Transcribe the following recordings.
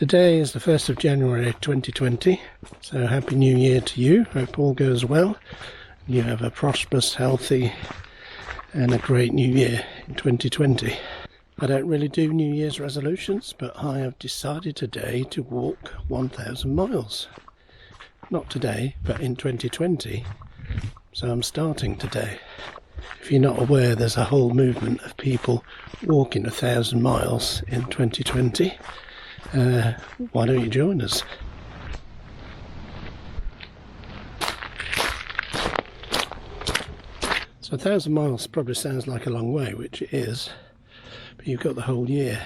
Today is the 1st of January 2020, so Happy New Year to you. Hope all goes well. You have a prosperous, healthy and a great new year in 2020. I don't really do New Year's resolutions, but I have decided today to walk 1,000 miles. Not today, but in 2020, so I'm starting today. If you're not aware, there's a whole movement of people walking 1,000 miles in 2020. Why don't you join us? So 1,000 miles probably sounds like a long way, which it is, but you've got the whole year.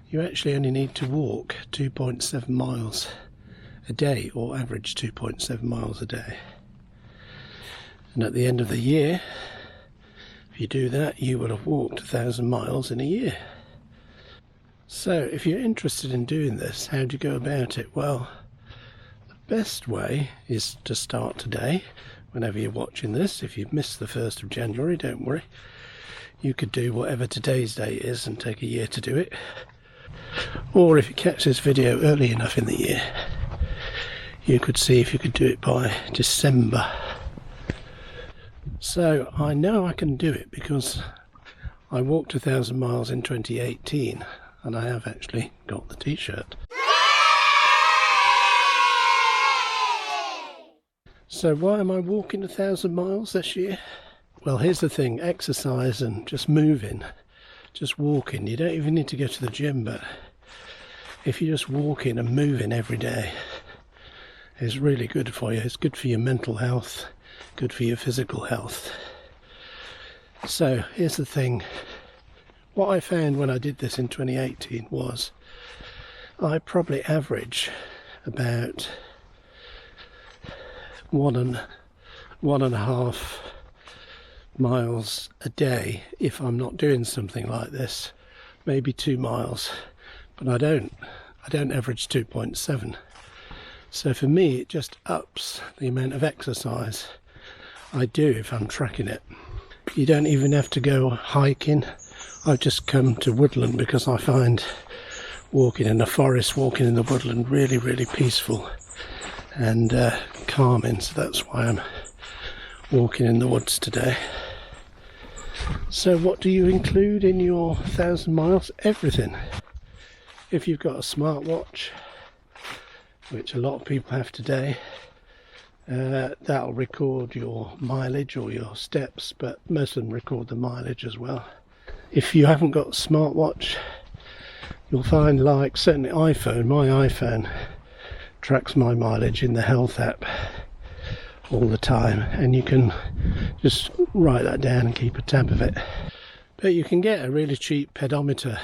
You actually only need to walk 2.7 miles a day, or average 2.7 miles a day. And at the end of the year, if you do that, you will have walked 1,000 miles in a year. So if you're interested in doing this, how do you go about it? Well, the best way is to start today, whenever you're watching this. If you've missed the 1st of January, don't worry. You could do whatever today's date is and take a year to do it. Or if you catch this video early enough in the year, you could see if you could do it by December. So I know I can do it because I walked 1,000 miles in 2018. And I have actually got the t-shirt. So why am I walking 1,000 miles this year? Well, here's the thing, exercise and just moving, just walking. You don't even need to go to the gym, but if you're just walking and moving every day, it's really good for you. It's good for your mental health, good for your physical health. So here's the thing. What I found when I did this in 2018 was I probably average about one and a half miles a day if I'm not doing something like this, maybe 2 miles, but I don't average 2.7. So for me it just ups the amount of exercise I do if I'm tracking it. You don't even have to go hiking. I've just come to woodland because I find walking in the forest, walking in the woodland really, really peaceful and calming. So that's why I'm walking in the woods today. So what do you include in your 1,000 miles? Everything. If you've got a smartwatch, which a lot of people have today, that'll record your mileage or your steps, but most of them record the mileage as well. If you haven't got a smartwatch, you'll find, like certainly iPhone, my iPhone tracks my mileage in the health app all the time, and you can just write that down and keep a tab of it. But you can get a really cheap pedometer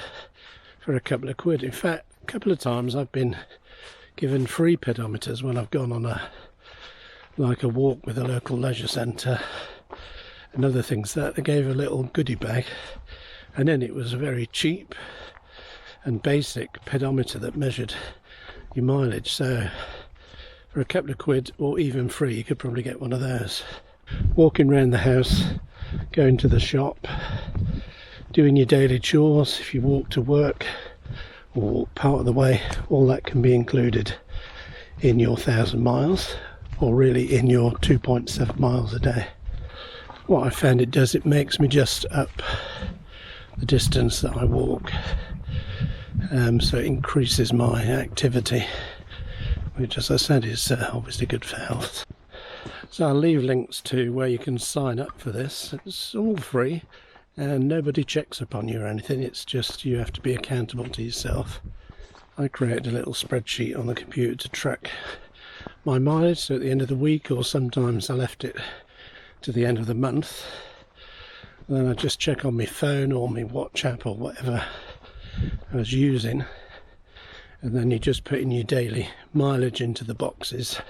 for a couple of quid. In fact, a couple of times I've been given free pedometers when I've gone on a walk with a local leisure centre and other things. That they gave a little goodie bag, and then it was a very cheap and basic pedometer that measured your mileage. So for a couple of quid or even free, you could probably get one of those. Walking around the house, going to the shop, doing your daily chores, if you walk to work or walk part of the way, all that can be included in your 1,000 miles, or really in your 2.7 miles a day. What I found it does, it makes me just up the distance that I walk, so it increases my activity, which, as I said, is obviously good for health. So I'll leave links to where you can sign up for this. It's all free and nobody checks upon you or anything. It's just you have to be accountable to yourself. I created a little spreadsheet on the computer to track my mileage, so at the end of the week, or sometimes I left it to the end of the month, then I just check on my phone or my watch app or whatever I was using, and then you just put in your daily mileage into the boxes.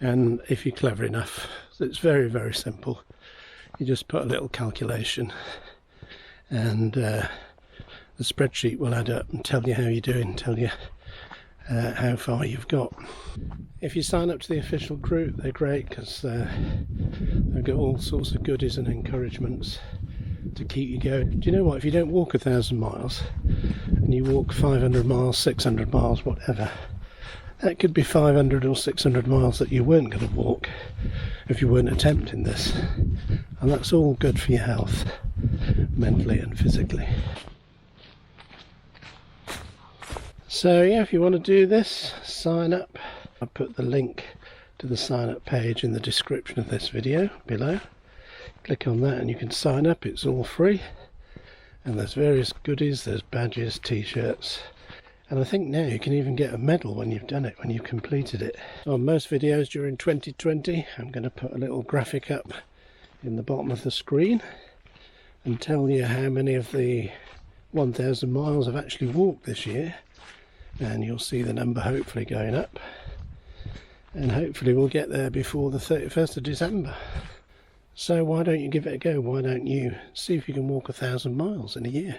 And if you're clever enough, it's very, very simple. You just put a little calculation, and the spreadsheet will add up and tell you how you're doing, tell you how far you've got. If you sign up to the official group, they're great because they've got all sorts of goodies and encouragements to keep you going. Do you know what? If you don't walk 1,000 miles and you walk 500 miles, 600 miles, whatever, that could be 500 or 600 miles that you weren't going to walk if you weren't attempting this. And that's all good for your health, mentally and physically. So yeah, if you want to do this, sign up. I'll put the link to the sign up page in the description of this video below. Click on that and you can sign up. It's all free. And there's various goodies, there's badges, t-shirts. And I think now you can even get a medal when you've done it, when you've completed it. On most videos during 2020, I'm going to put a little graphic up in the bottom of the screen and tell you how many of the 1,000 miles I've actually walked this year. And you'll see the number hopefully going up. And hopefully we'll get there before the 31st of December. So why don't you give it a go? Why don't you see if you can walk 1,000 miles in a year?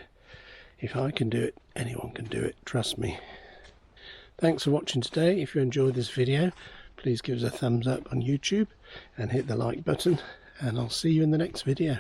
If I can do it, anyone can do it, trust me. Thanks for watching today. If you enjoyed this video, please give us a thumbs up on YouTube and hit the like button, and I'll see you in the next video.